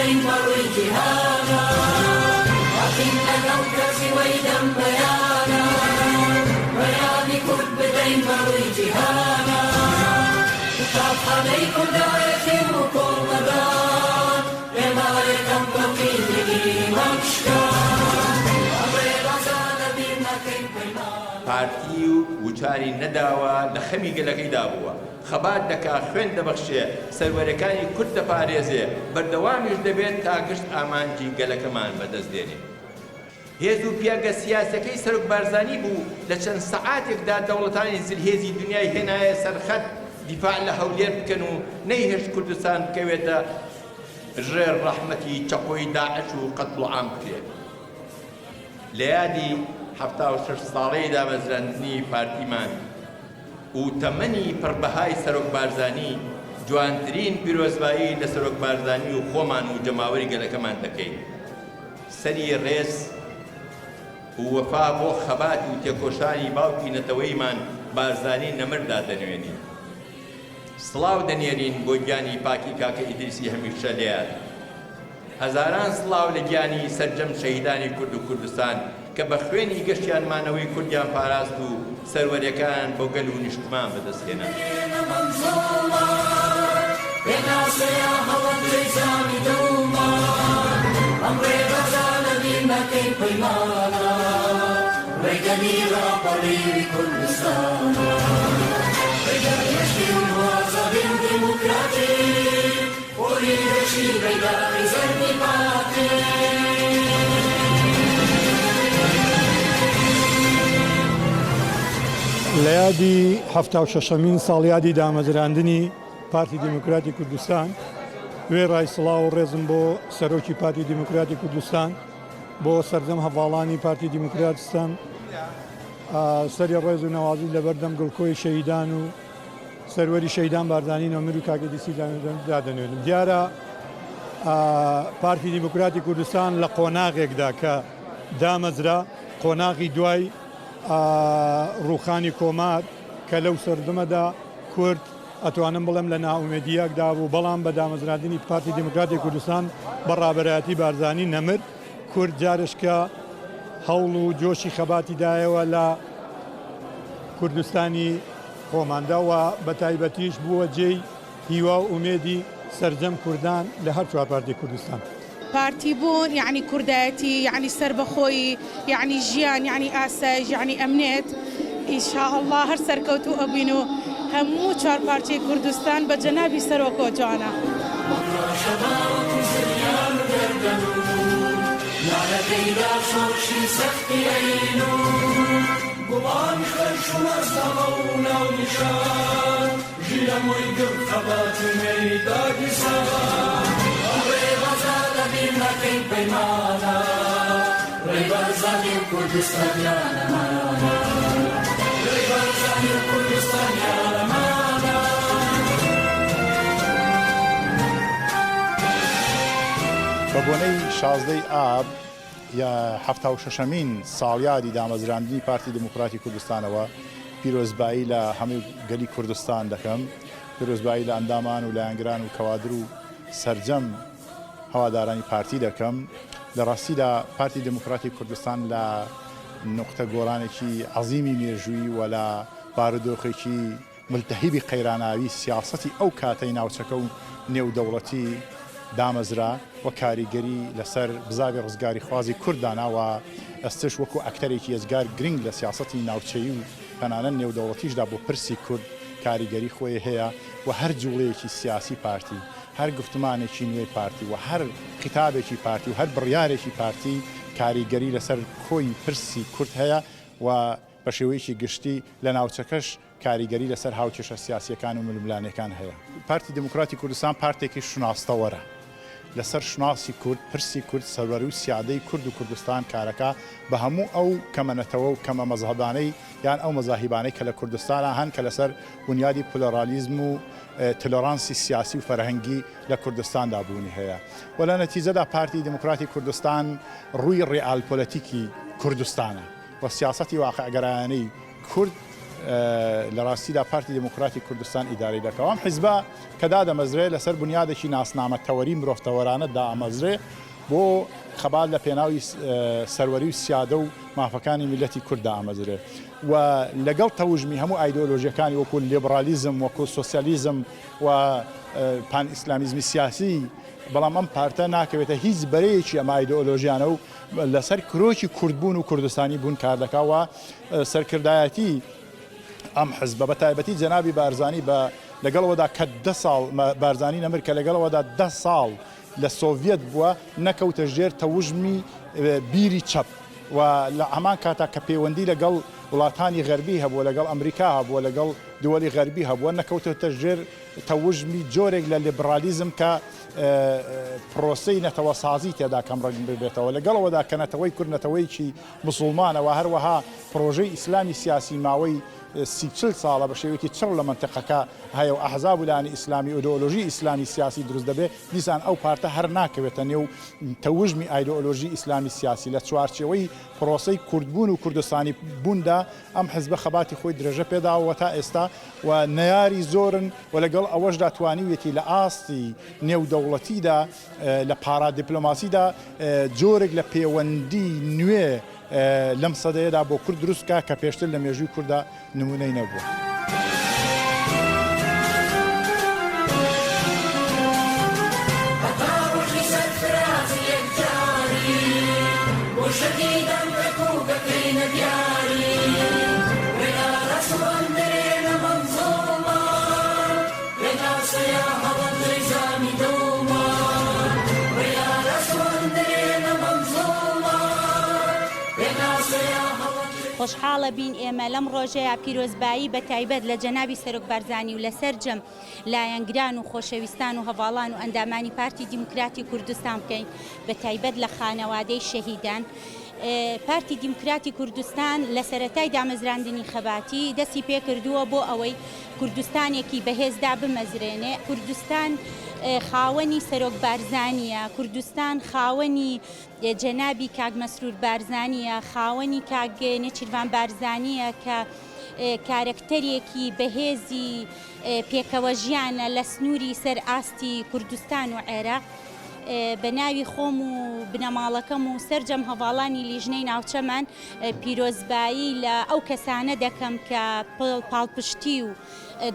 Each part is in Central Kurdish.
بدەین بەڕووی جیهانە هاتین لەگەڵ کەسی وەی دەم بەیانە بەیانی کورد بدەین بەڕووی جیهانە قوتابخانەی کوردایەتیم و کۆڵمەدان ئێمە یەکەم بەقیدی مەکشکان ئەڵێ ڕەزانە بیر نەکەین پەیمان پارتی و وچاری نەداوە لە خەمی گەلەکەیدا بووە خەبات دەکا خوێن دەبەخشێ سەروەرەکانی کورد دەپارێزێ بەردەوامیش دەبێت تا گشت ئامانجی گەلەکەمان بەدەست دێنێ هێز و پیاگە سیاسەکەی سەرۆک بارزانی بوو لە چەند سەعاتێکدا دەوڵەتانی زلهێزی دنیای هێنایە سەرخەت دیفاع لە هەولێر بکەن و نەیهێشت کوردستان بکەوێتە ژێر ڕەحمەتی چەقۆی داعش و قەتڵ و عام بکرێت لە یادی 76 ساڵەی دامەزراندنی پارتیمان و تەمەنی پڕبەهای سەرۆک بارزانی جوانترین پیرۆزبایی لە سەرۆک بارزانی و خۆمان و جەماوەری گەلەکەمان دەکەین سەری ڕێز و وەفا بۆ خەبات و تێکۆشانی باوکی نەتەوەیمان بارزانی نەمردا دەنوێنین سڵاو دەنێرین بۆ گیانی پاکی کاکە ئیدریسی هەمیشە لێیان هەزاران سڵاو لە گیانی سەرجەم شەهیدانی کورد و کوردستان کە بە خوێنی گەشتیانمانەوەی کوردیان پاراست و سەروەریەکان بۆ گەل و نیشتمان بەدەستهێنا لە یادی 76مین ساڵیادی دامەزراندنی پارتی دیموکراتی کوردستان وێ ڕای سڵاو و ڕێزم بۆ سەرۆکی پارتی دیموکراتی کوردستان بۆ سەردەم هەڤاڵانی پارتی دیموکراتستان سەری ڕێز و نەوازی لە بەردەم گڵکۆی شەهیدان و سەروەری شەهیدان باردانی نەمیر و کاکە دیسی دادەنوێنم دیارە پارتی دیموکراتی کوردستان لە قۆناغێکدا کە دامەزرا قۆناغی دوای ڕووخانی کۆمار کە لەو سەردەمەدا کورد ئەتوانم بڵێم لە ناومێدیەکدا بوو بەڵام بە دامەزراندنی پارتی دیموکراتی کوردستان بەڕابەرایەتی بارزانی نەمرد کورد جارشکە هەوڵ و جۆشی خەباتیدایەوە لە کوردستانی خۆمانداوە بە تایبەتیش بووە جێی هیوا و ئومێدی سەرجەم کوردان لە هەر چوار پارتی کوردستان پارتی بوون یعنی کوردایەتی یعنی سربەخۆیی یعنی ژیان یعنی ئاسایش یعنی ئەمنێت ئینشاءالله هەر سەرکەوتوو ئەبین و هەموو چوار پارچەی کوردستان بە جەنابی سەرۆکۆ جوانە گوڵان خەرش و مەزدەڵە و ناونیشان ژیرەمۆی گڵ خەباتی مەیداگیسان ئەڕێ ڕەزا دەبین نەکەین پەیمانە ڕێ بەرزانی و کوردستانیانەمانە ڕێ بەرزانی و کوردستانیانەمانە بە بۆنەی 16 ئاب یا 76مین ساڵیادی دامەزراندنی پارتی دموکراتی کوردستانەوە پیرۆزبایی لە هەموو گەلی کوردستان دەکەم پیرۆزبایی لە ئەندامان و لایەنگران و کەوادر و سەرجەم هەوادارانی پارتی دەکەم لە ڕاستیدا پارتی دموکراتی کوردستان لە نقطە گۆڕانێکی عەزیمی مێژووی و لە بارودۆخێکی ملتەهیبی قەیراناوی سیاسەتی ئەو کاتەی ناوچەکە و نێودەوڵەتی دامەزرا و کاریگەری لەسەر بزاوی ڕزگاری خوازی کورداناوە ئەستش وەکو ئەکتەرێکی ێزگار گرنگ لە سیاسەتی ناوچەیی و تەنانەت نێودەوڵەتیشدا بۆ پرسی کورد کاریگەری خۆی هەیە و هەر جوڵەیەکی سیاسی پارتی هەر گفتمانێکی نوێی پارتی و هەر خیتابێکی پارتی و هەر بڕیارێکی پارتی کاریگەری لەسەر کۆی پرسی کورد هەیە و بە شێوەیەکی گشتی لە ناوچەکەش کاریگەری لەسەر هاوچێشە سیاسیەکان و ململانەکان هەیە پارتی دموکراتی کوردستان پارتێکی شناستەوەرە لەسەر شناسی کورد پرسی کورد سەروەری و سیادەی کورد و کوردستان کارەکە بە هەموو ئەو کەمەنەتەوە و کەمە مەزهەبانەی یان ئەو مەزاهیبانەی کە لە کوردستانە هەن کە لەسەر بنیادی پلۆرالیزم و تۆلۆرانسی سیاسی و فەرهەنگی لە کوردستاندا بوونی هەیە و لە نەتیجەدا پارتی دموکراتی کوردستان ڕووی ڕێئالپۆلەتیکی کوردستانە و سیاسەتی واقعگەرایانەی کورد لە ڕاستیدا پارتی دموکراتی کوردستان ئیداری دەکەوە. ئەم حیزبە کە دادەمەزرێ لەسەر بنیادێکی ناسنامەتەوەری مرۆڤتەوەرانە دامەزرێ بۆ خەبات لە پێناوی سەروەری و سیادە و مافەکانی میلەتی کورد ئامەزرێ و لەگەڵ تەوژمی هەموو ئایدۆلۆژیەکانی وەکو لیبرالیزم وەکو سۆسیالیزم و پان ئیسلامیزمی سیاسی، بەڵام ئەم پارتە ناکەوێتە هیچ بەرەیەکی ئەم ئایدۆلۆژیانە و لەسەر کرۆکی کوردبوون و کوردستانی بوون کار دەکاوە. سەرکردایەتی ئەم حزبە بە تایبەتی جەنابی بارزانی بە لەگەڵەوەدا کە 10 ساڵ بارزانی نەمر کە لەگەڵەوەدا 10 ساڵ لە سۆڤێت بووە نەکەوتە ژێر تەوژمی بیری چەپ و لە هەمان کاتا کە پەیوەندی لەگەڵ وڵاتانی غەربی هەبووە، لەگەڵ ئەمریکا هەبووە، لەگەڵ دووەلی غەربی هەبووە، نەکەوتەتە ژێر تەوژمی جۆرێک لە لیبرالیزم کە پرۆسەی نەتەوەسازی تێدا کەمڕەنگ ببێتەوە. لەگەڵەوەدا کە نەتەوەی کورد نەتەوەیکی موسڵمانەوە هەروەها پرۆژەی ئیسلامی سیاسی ماوەی 30 ساڵە بە شێوەیەکی چڕ لە منتەقەکە هەیە و ئەحزاب ولانی ئیسلامی و ئیدئۆلۆژی ئیسلامی سیاسی دروست دەبێت، دیسان ئەو پارتە هەر ناکەوێتە نێو تەوژمی ئایدئۆلۆژی ئیسلامی سیاسی. لە چوارچێوەی پرۆسەی کوردبوون و کوردستانی بووندا ئەم حزبە خەباتی خۆی درێژە پێداوە تا ئێستا و نەیاری زۆرن و لەگەڵ ئەوەشدا توانیوێتی لە ئاستی نێودەوڵەتیدا لە پارا دیپلۆماسیدا جۆرێک لە پەیوەندی نوێ لەم سەدەیەدا بۆ کورد دروستکە کە پێشتر لە مێژووی کووردا نمونەی نەبووە. خۆشحاڵە بین ئێمە لەم ڕۆژەیە پیرۆزبایی بە تایبەت لە جەنابی سەرۆک بارزانی و لەسەر جەم لایەنگران و خۆشەویستان و هەواڵان و ئەندامانی پارتی دیموکراتی کوردستان بکەین بە تایبەت لە خانەوادەی شەهیدان. پارتی دیموکراتی کوردستان لە سەرەتای دامەزراندنی خەباتی دەستی پێکردووە بۆ ئەوەی کوردستانێکی بەهێزدا بمەزرێنێ. کوردستان خاوەنی سەرۆک بارزانیە، کوردستان خاوەنی جەنابی کاک مەسرور بارزانیە، خاوەنی کاک نێچیروان بارزانیە کە کارکتەرێکی بەهێزی پێکەوە ژیانە لە سنووری سەر ئاستی کوردستان و عێراق. بە ناوی خۆم و بنەماڵەکەم و سەرجەم هەواڵانی لیژنەی ناوچەمان پیرۆزبایی لە ئەو کەسانە دەکەم کە پاڵپشتی و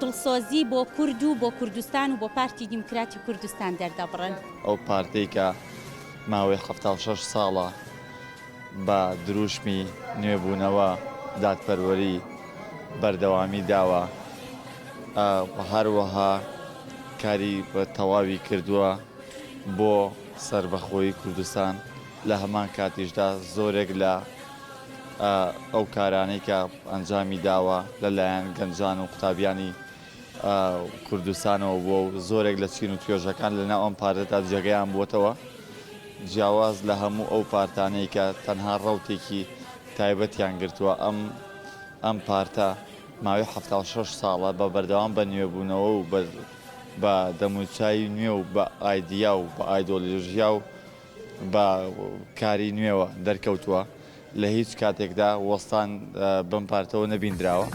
دڵسۆزی بۆ کورد و بۆ کوردستان و بۆ پارتی دیموکراتی کوردستان دەردەبڕن. ئەو پارتەی کە ماوەی 76 ساڵە بە دروشمی نوێبوونەوە دادپەروەری بەردەوامی داوە، هەروەها کاری بە تەواوی کردووە بۆ سربەخۆیی کوردستان. لە هەمان کاتیشدا زۆرێک لە ئەو کارانەی کە ئەنجامی داوە لەلایەن گەنجان و قوتابیانی کوردستانەوە بۆ زۆرێک لە چین و توێژەکان لەناو ئەم پارتەدا جێگەیان بووتەوە، جیاواز لە هەموو ئەو پارتانەی کە تەنها ڕەوتێکی تایبەتیان گرتووە. ئەم پارتە ماوەی 76 ساڵە بە بەردەوام بە نوێبوونەوە و بە دەموچایی نوێ و بە ئایدیا و بە ئایدۆلۆژیا و بە کاری نوێوە دەرکەوتووە. لە هیچ کاتێکدا وەستان بەم پارتەوە نەبیندراوە.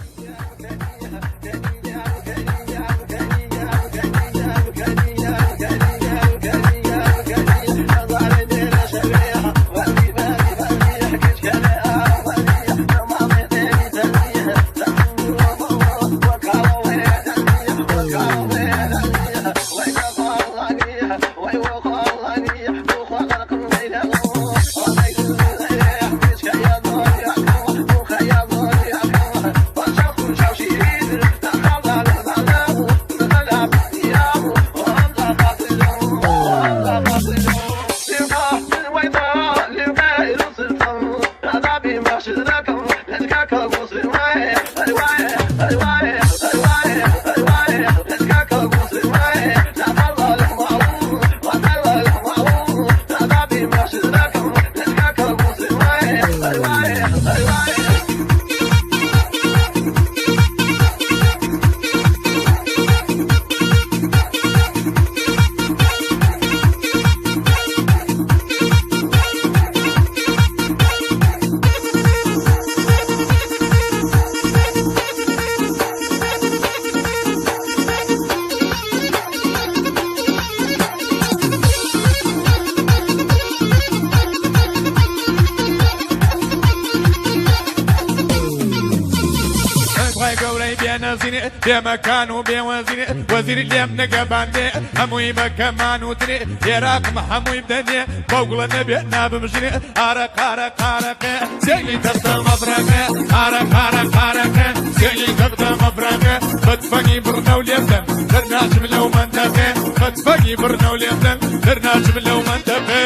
بێمەکان و بێوەزیرێ وەزیری لێم نەگەباندێ هەمووی بە کەمان و ترێ عێراقم هەمووی بدەنێ بەو گوڵە نەبێت نابمژنێ ئارەقێ سێلی دەستە مەفرەقێ ئارەقێ سێلی دەستە مەفرەقێ بەتفەنی بڕنە و لێبدەن دەرناچم لەو منتەقێ بەتفەنی بڕنە و لێبدەن دەرناچم لەو منتەقێ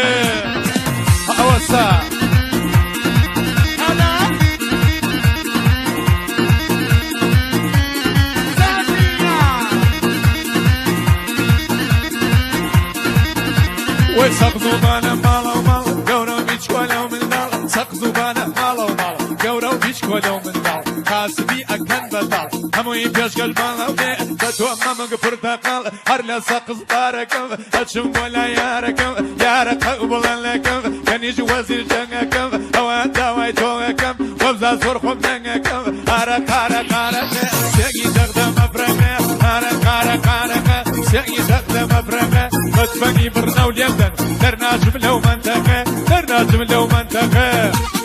ئەوەسا وي سقزوبانە ماڵە و ماڵ گەورە و بیچکۆلە و منداڵ سەقزوبانە ماڵە و ماڵ گەورە و بیچکۆلە و منداڵ قاسبی ئەکەن بەتاڵ هەمووی پێشکەش ماڵە و دێ بە تۆ مەمەگ پورتەقاڵ هەر لە سەقز بارەکەم ئەچم بۆ لای یارەکەم یارەقە و بڵەنەکەم کەنیژ وەزیر جەنگەکەم ئەوە داوای تۆەکەم وەبزا زۆر خۆم دەنگەکەم ئارەقێ سێگی دەغدە مەفرەقێ ئارەقێ سێگی دەغدە مەفرەقێ بەتفەنی بڕنە و لێبدەن دەرناچم لەو منتەقێ